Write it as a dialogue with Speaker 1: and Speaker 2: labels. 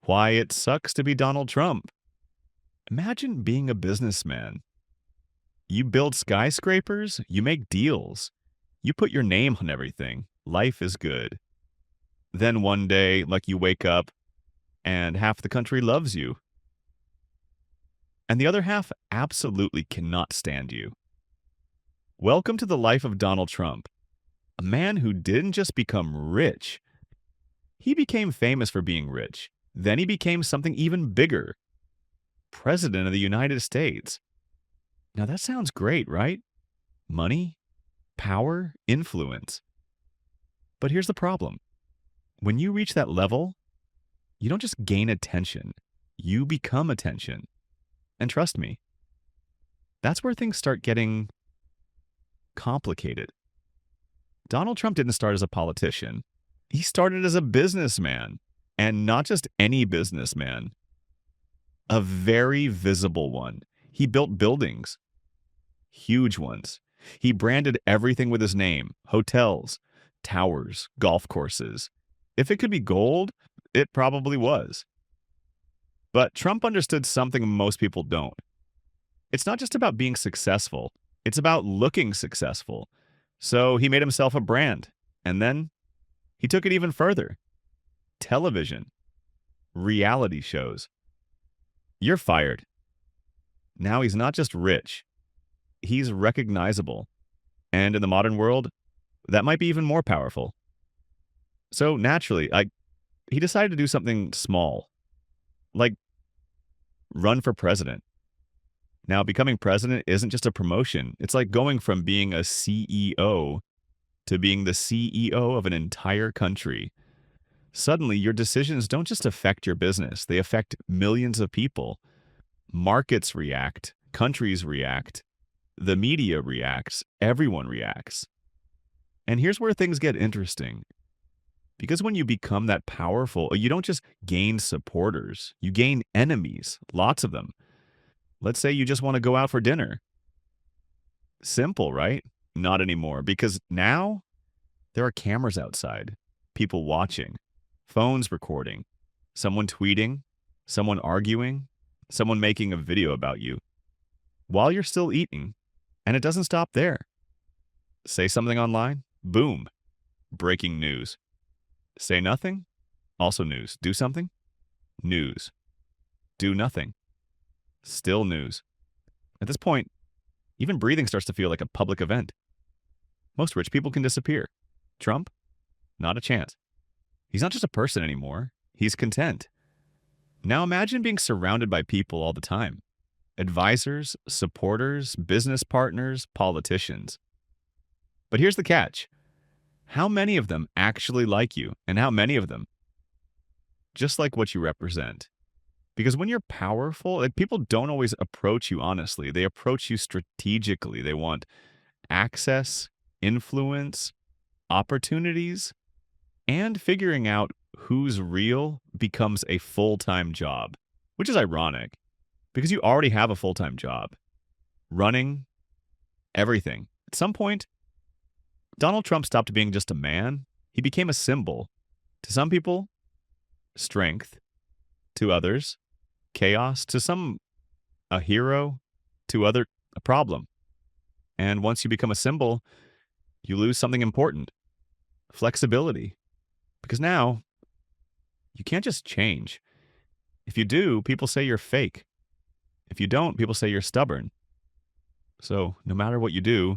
Speaker 1: Why it sucks to be Donald Trump. Imagine being a businessman. You build skyscrapers, you make deals, you put your name on everything. Life is good. Then one day, like you wake up and half the country loves you, and the other half absolutely cannot stand you. Welcome to the life of Donald Trump, a man who didn't just become rich, he became famous for being rich. Then he became something even bigger, President of the United States. Now that sounds great, right? Money, power, influence. But here's the problem. When you reach that level, you don't just gain attention, you become attention. And trust me, that's where things start getting complicated. Donald Trump didn't start as a politician. He started as a businessman, and not just any businessman, a very visible one. He built buildings, huge ones. He branded everything with his name, hotels, towers, golf courses. If it could be gold, it probably was. But Trump understood something most people don't. It's not just about being successful, it's about looking successful. So he made himself a brand, and then he took it even further. Television, reality shows. You're fired. Now he's not just rich, he's recognizable. And in the modern world, that might be even more powerful. So naturally, he decided to do something small, like run for president. Now, becoming president isn't just a promotion. It's like going from being a CEO to being the CEO of an entire country. Suddenly, your decisions don't just affect your business, they affect millions of people. Markets react, countries react, the media reacts, everyone reacts. And here's where things get interesting. Because when you become that powerful, you don't just gain supporters, you gain enemies, lots of them. Let's say you just want to go out for dinner. Simple, right? Not anymore, because now there are cameras outside, people watching, phones recording, someone tweeting, someone arguing, someone making a video about you while you're still eating. And it doesn't stop there. Say something online, boom, breaking news. Say nothing, also news. Do something, news. Do nothing, still news. At this point, even breathing starts to feel like a public event. Most rich people can disappear. Trump? Not a chance. He's not just a person anymore. He's content. Now imagine being surrounded by people all the time. Advisors, supporters, business partners, politicians. But here's the catch. How many of them actually like you? And how many of them just like what you represent? Because when you're powerful, people don't always approach you honestly. They approach you strategically. They want access, influence, opportunities, and figuring out who's real becomes a full-time job, which is ironic because you already have a full-time job running everything. At some point, Donald Trump stopped being just a man. He became a symbol. To some people, strength. To others, chaos. To some, a hero. To other, a problem. And once you become a symbol, you lose something important. Flexibility. Because now, you can't just change. If you do, people say you're fake. If you don't, people say you're stubborn. So no matter what you do,